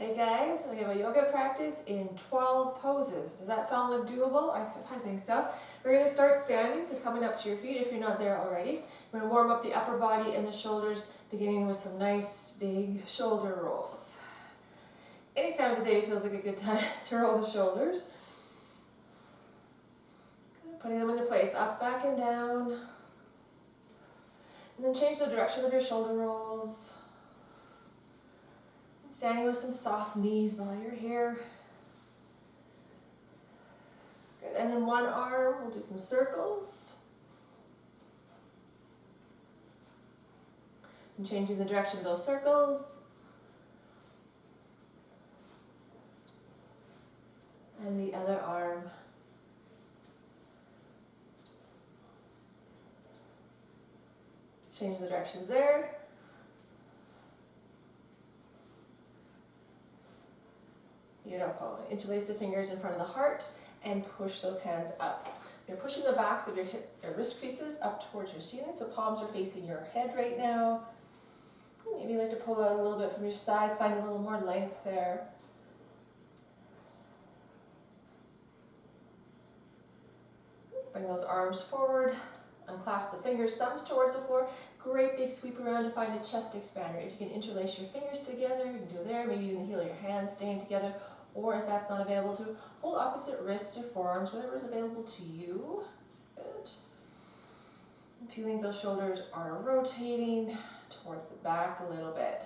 Hey guys, we have a yoga practice in 12 poses. Does that sound like doable? I think so. We're going to start standing, so coming up to your feet if you're not there already. We're going to warm up the upper body and the shoulders, beginning with some nice big shoulder rolls. Any time of the day feels like a good time to roll the shoulders. Putting them into place, up, back, and down. And then change the direction of your shoulder rolls. Standing with some soft knees while you're here. Good. And then one arm, we'll do some circles. And changing the direction of those circles. And the other arm. Change the directions there. Beautiful. Interlace the fingers in front of the heart and push those hands up. You're pushing the backs of your wrist creases up towards your ceiling, so palms are facing your head right now. Maybe you like to pull out a little bit from your sides, find a little more length there. Bring those arms forward, unclasp the fingers, thumbs towards the floor. Great big sweep around to find a chest expander. If you can interlace your fingers together, you can do it there. Maybe even the heel of your hands staying together. Or if that's not available to, hold opposite wrists or forearms, whatever is available to you. Good. And feeling those shoulders are rotating towards the back a little bit.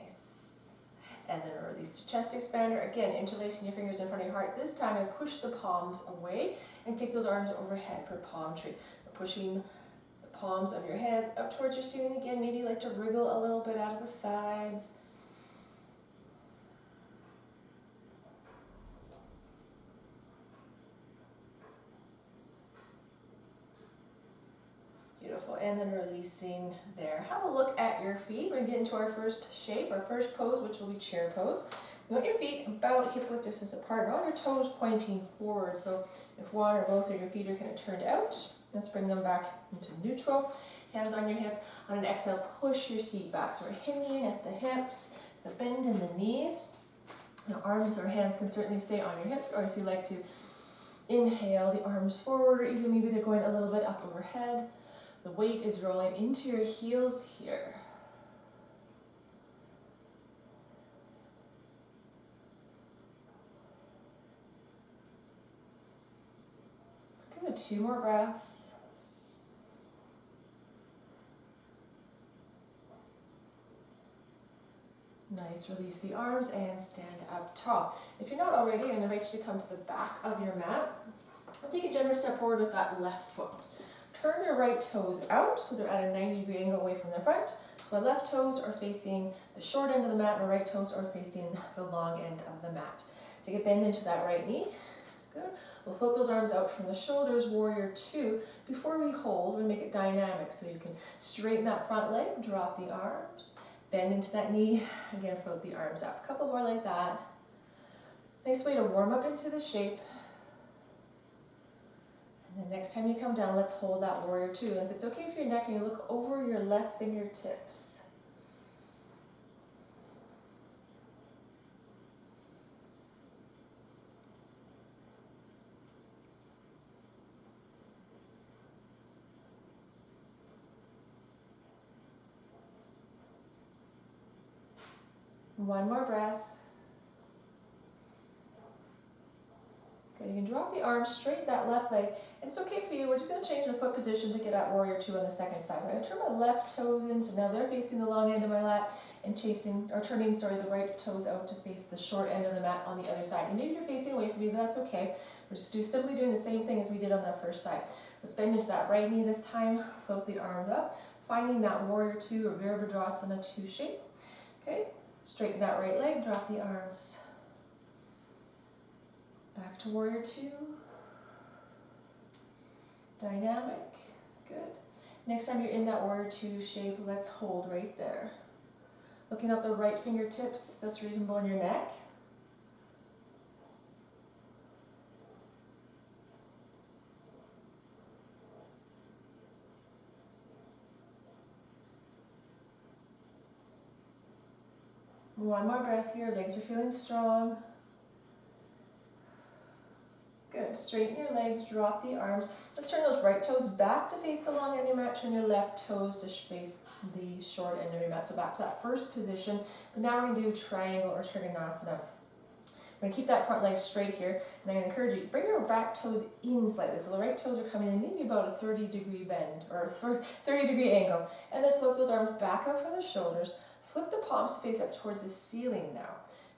Nice. And then release the chest expander. Again, interlacing your fingers in front of your heart. This time, I'm going to push the palms away and take those arms overhead for palm tree. We're pushing palms of your hands up towards your ceiling again. Maybe you like to wriggle a little bit out of the sides. Beautiful. And then releasing there. Have a look at your feet. We're going to get into our first shape, our first pose, which will be chair pose. You want your feet about hip width distance apart, and all your toes pointing forward. So if one or both of your feet are kind of turned out, let's bring them back into neutral. Hands on your hips. On an exhale, push your seat back. So we're hinging at the hips, the bend in the knees. Now arms or hands can certainly stay on your hips, or if you like to inhale, the arms forward, or even maybe they're going a little bit up overhead. The weight is rolling into your heels here. Good, 2 more breaths. Nice, release the arms and stand up tall. If you're not already, I'm going to invite you to come to the back of your mat. And take a generous step forward with that left foot. Turn your right toes out so they're at a 90-degree angle away from the front. So my left toes are facing the short end of the mat, my right toes are facing the long end of the mat. Take a bend into that right knee. Good. We'll float those arms out from the shoulders, warrior 2. Before we hold, we make it dynamic, so you can straighten that front leg, drop the arms, bend into that knee, again float the arms up. A couple more like that. Nice way to warm up into the shape. And then next time you come down, let's hold that warrior 2. And if it's okay for your neck, you look over your left fingertips. One more breath. Good. You can drop the arms, straighten that left leg. And it's okay for you. We're just going to change the foot position to get at warrior 2 on the second side. So I'm going to turn my left toes in, so now they're facing the long end of my lat, and turning the right toes out to face the short end of the mat on the other side. And maybe you're facing away from me, but that's okay. We're just simply doing the same thing as we did on that first side. Let's bend into that right knee this time. Float the arms up, finding that warrior 2 or Virabhadrasana 2 shape. Okay. Straighten that right leg, drop the arms. Back to warrior 2. Dynamic. Good. Next time you're in that warrior 2 shape, let's hold right there. Looking up the right fingertips, that's reasonable in your neck. One more breath here, legs are feeling strong. Good, straighten your legs, drop the arms. Let's turn those right toes back to face the long end of your mat, turn your left toes to face the short end of your mat. So back to that first position, but now we're going to do triangle or Trikonasana. We're going to keep that front leg straight here, and I'm going to encourage you, bring your back toes in slightly. So the right toes are coming in maybe about a 30-degree bend, or 30-degree angle. And then flip those arms back out from the shoulders. Flip the palms to face up towards the ceiling now.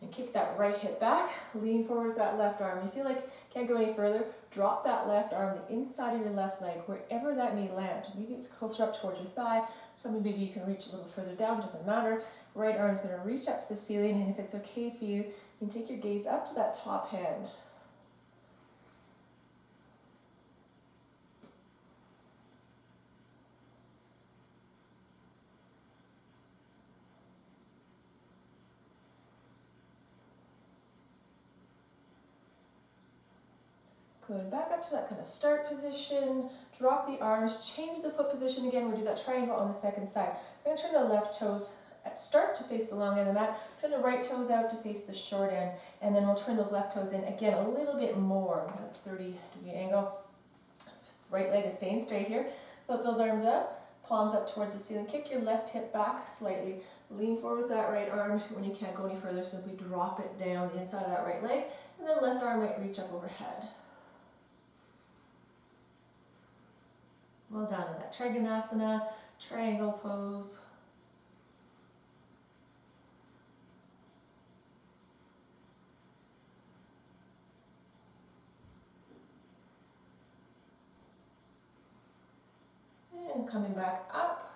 And kick that right hip back, lean forward with that left arm. You feel like you can't go any further, drop that left arm the inside of your left leg, wherever that may land. Maybe it's closer up towards your thigh, maybe you can reach a little further down, doesn't matter. Right arm is going to reach up to the ceiling, and if it's okay for you, you can take your gaze up to that top hand. Good, back up to that kind of start position, drop the arms, change the foot position again, we'll do that triangle on the second side. So I'm going to turn the left toes at start to face the long end of the mat, turn the right toes out to face the short end, and then we'll turn those left toes in again a little bit more, kind of 30-degree angle. Right leg is staying straight here, flip those arms up, palms up towards the ceiling, kick your left hip back slightly, lean forward with that right arm. When you can't go any further, simply drop it down the inside of that right leg, and then left arm might reach up overhead. Well done in that Trikonasana, triangle pose. And coming back up.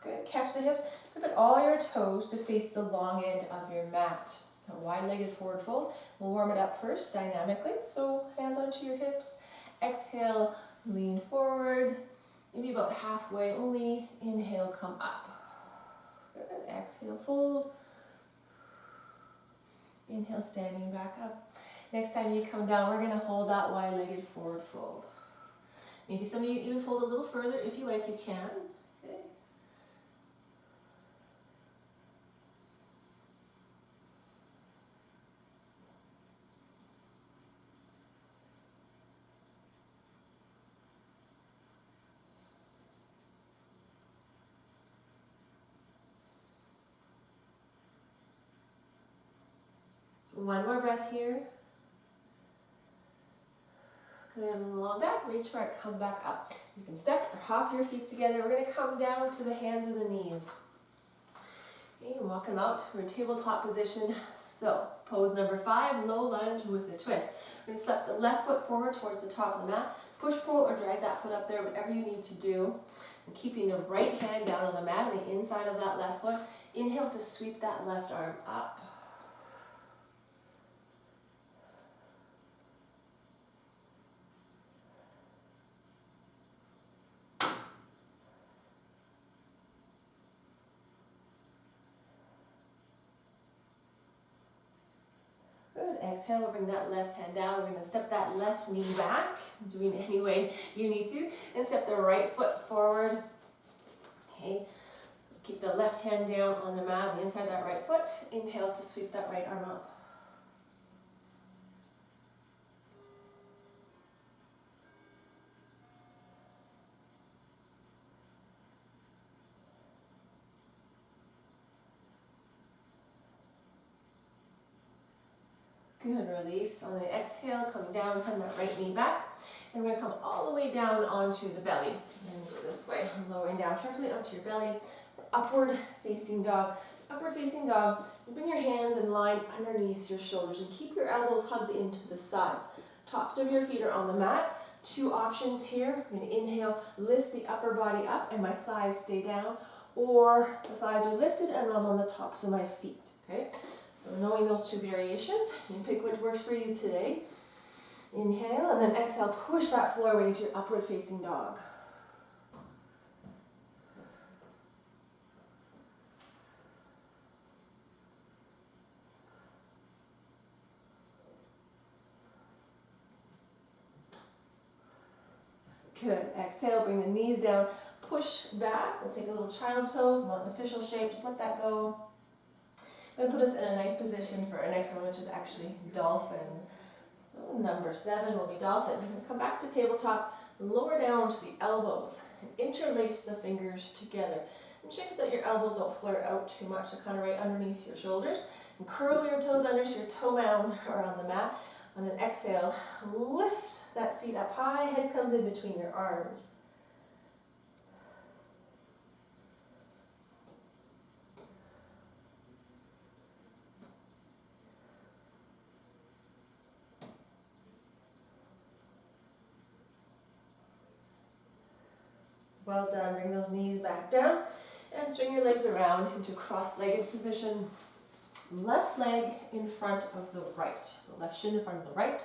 Good, catch the hips, pivot all your toes to face the long end of your mat. A wide-legged forward fold. We'll warm it up first dynamically, so hands onto your hips. Exhale, lean forward. Maybe about halfway only. Inhale, come up. Good. Exhale, fold. Inhale, standing back up. Next time you come down, we're going to hold that wide-legged forward fold. Maybe some of you even fold a little further. If you like, you can. Okay. One more breath here. Good, long back, reach for it, come back up. You can step or hop your feet together. We're going to come down to the hands and the knees. Okay, walk them out to a tabletop position. So, pose number 5, low lunge with a twist. We're going to step the left foot forward towards the top of the mat. Push, pull, or drag that foot up there, whatever you need to do. And keeping the right hand down on the mat on the inside of that left foot. Inhale to sweep that left arm up. Good. Exhale, we'll bring that left hand down. We're going to step that left knee back, doing it any way you need to. And step the right foot forward. Okay. Keep the left hand down on the mat, on the inside of that right foot. Inhale to sweep that right arm up. Good, release. On the exhale, come down, send that right knee back. And we're going to come all the way down onto the belly. And go this way, lowering down carefully onto your belly. Upward facing dog. Upward facing dog. You bring your hands in line underneath your shoulders and keep your elbows hugged into the sides. Tops of your feet are on the mat. 2 options here. I'm going to inhale, lift the upper body up and my thighs stay down. Or the thighs are lifted and I'm on the tops of my feet. Okay? So knowing those 2 variations, you pick what works for you today. Inhale and then exhale, push that floor away into your upward facing dog. Good. Exhale, bring the knees down, push back. We'll take a little child's pose, not an official shape, just let that go. I'm going to put us in a nice position for our next one, which is actually dolphin. So number 7 will be dolphin. I'm going to come back to tabletop, lower down to the elbows, and interlace the fingers together. And check that your elbows don't flare out too much, so kind of right underneath your shoulders. And curl your toes under so your toe mounds are on the mat. On an exhale, lift that seat up high, head comes in between your arms. Well done, bring those knees back down and swing your legs around into cross-legged position. Left leg in front of the right, so left shin in front of the right.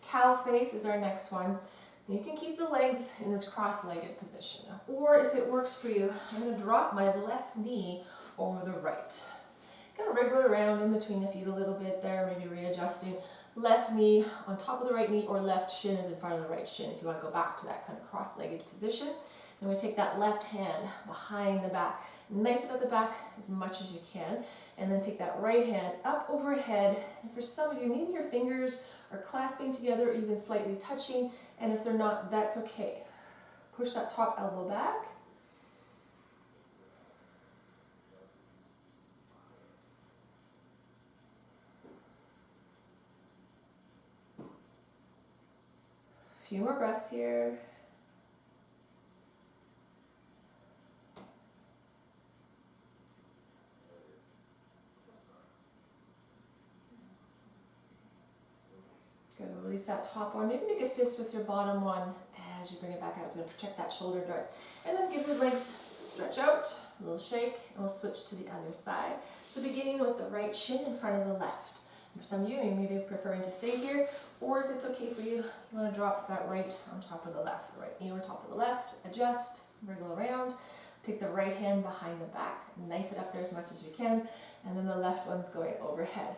Cow face is our next one. You can keep the legs in this cross-legged position, or if it works for you, I'm going to drop my left knee over the right. Kind of wriggle around in between the feet a little bit there, maybe readjusting. Left knee on top of the right knee, or left shin is in front of the right shin if you want to go back to that kind of cross-legged position. Then we take that left hand behind the back, knife it at the back as much as you can, and then take that right hand up overhead. And for some of you, maybe your fingers are clasping together or even slightly touching, and if they're not, that's okay. Push that top elbow back. A few more breaths here. Good, release that top one. Maybe make a fist with your bottom one as you bring it back out to protect that shoulder joint. And then give your legs stretch out, a little shake, and we'll switch to the other side. So beginning with the right shin in front of the left. For some of you, you may be preferring to stay here, or if it's okay for you, you want to drop that right on top of the left. The right knee on top of the left, adjust, wriggle around. Take the right hand behind the back, knife it up there as much as you can, and then the left one's going overhead.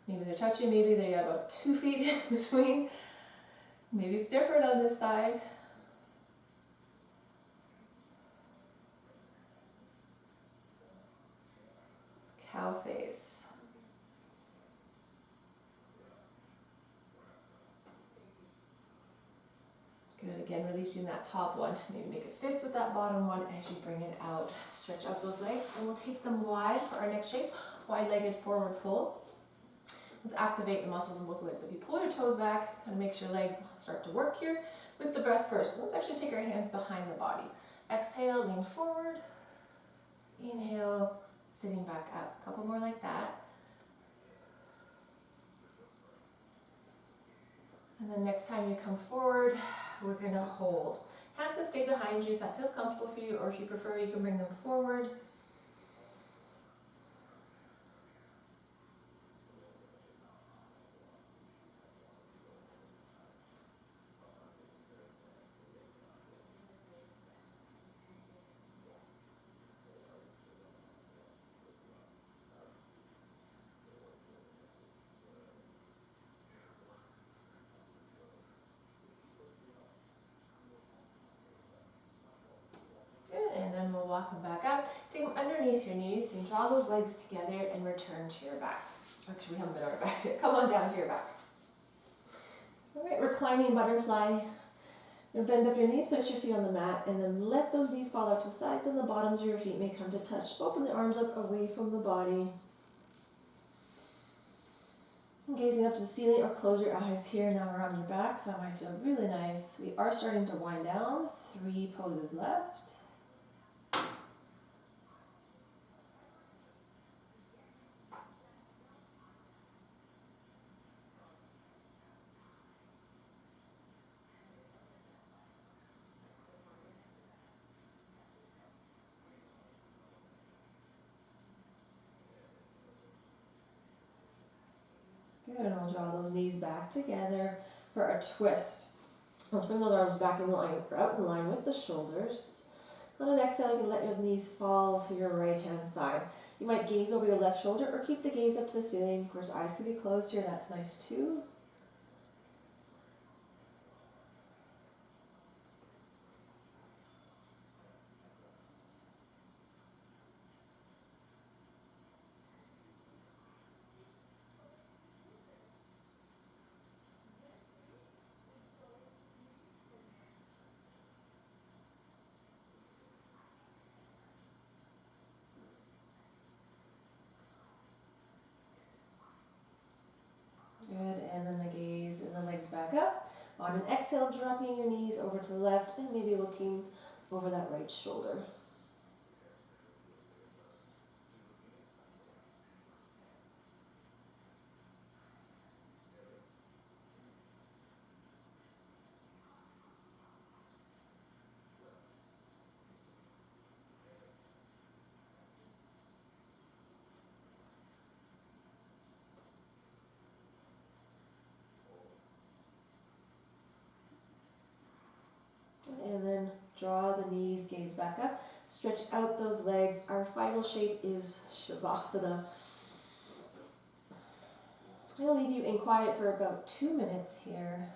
Maybe they're touching, maybe they're about 2 feet in between. Maybe it's different on this side. Cow face. Good, again, releasing that top one. Maybe make a fist with that bottom one as you bring it out. Stretch out those legs, and we'll take them wide for our next shape. Wide-legged forward fold. Let's activate the muscles in both legs. So if you pull your toes back, kind of makes your legs start to work here with the breath first. Let's actually take our hands behind the body. Exhale, lean forward. Inhale, sitting back up. A couple more like that. And then next time you come forward, we're going to hold. Hands can stay behind you if that feels comfortable for you, or if you prefer, you can bring them forward. And then we'll walk them back up. Take them underneath your knees and draw those legs together and return to your back. Actually, we haven't been on our backs yet. Come on down to your back. All right, reclining butterfly. You'll bend up your knees, place your feet on the mat, and then let those knees fall out to the sides, and the bottoms of your feet may come to touch. Open the arms up away from the body. And gazing up to the ceiling, or close your eyes here. Now we're on your back, so that might feel really nice. We are starting to wind down. 3 poses left. Good, and we'll draw those knees back together for a twist. Let's bring those arms back in line, or out in line with the shoulders. On an exhale, you can let your knees fall to your right hand side. You might gaze over your left shoulder or keep the gaze up to the ceiling. Of course, eyes can be closed here, that's nice too. On an exhale, dropping your knees over to the left and maybe looking over that right shoulder. And then draw the knees, gaze back up, stretch out those legs. Our final shape is Shavasana. I'll leave you in quiet for about 2 minutes here.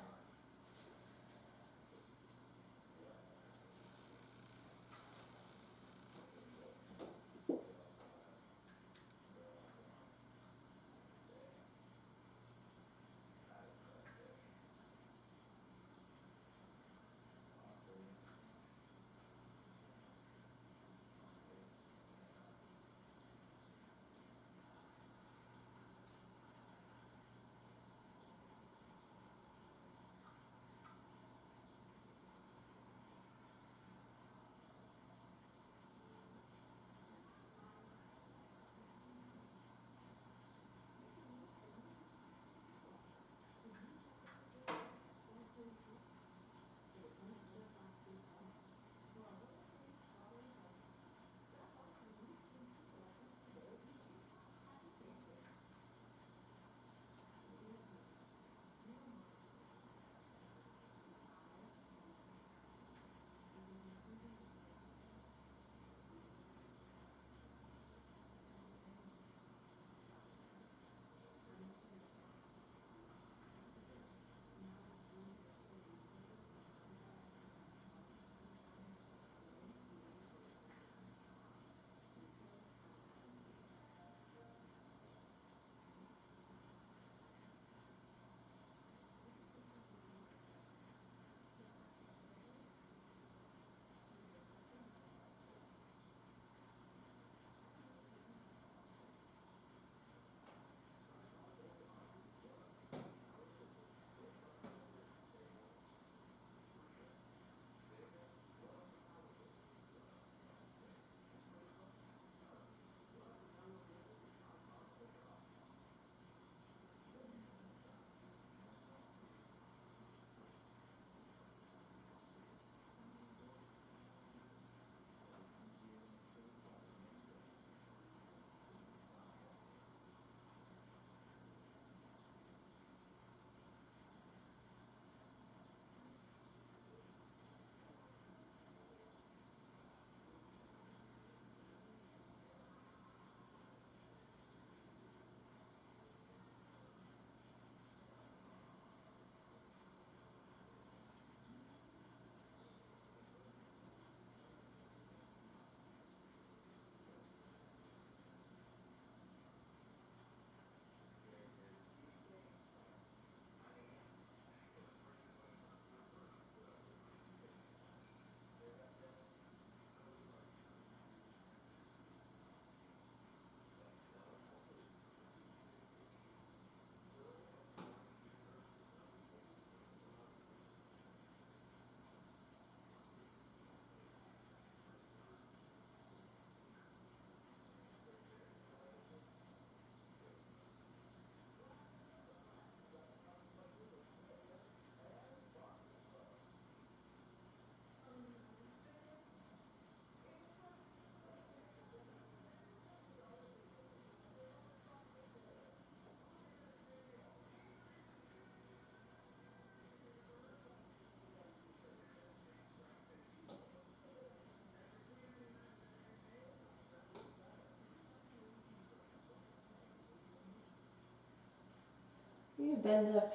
You bend up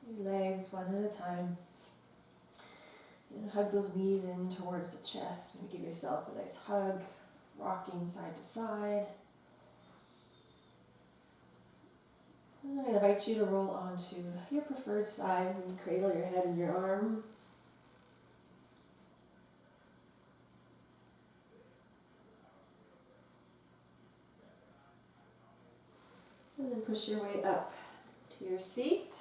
your legs one at a time. And hug those knees in towards the chest. And give yourself a nice hug, rocking side to side. And then I invite you to roll onto your preferred side and cradle your head in your arm. And then push your way up to your seat.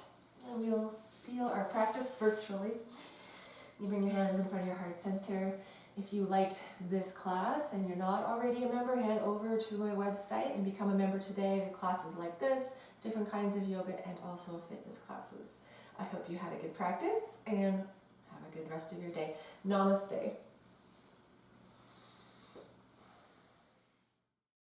And we'll seal our practice virtually. You bring your hands in front of your heart center. If you liked this class and you're not already a member, head over to my website and become a member today. I have classes like this, different kinds of yoga, and also fitness classes. I hope you had a good practice and have a good rest of your day. Namaste.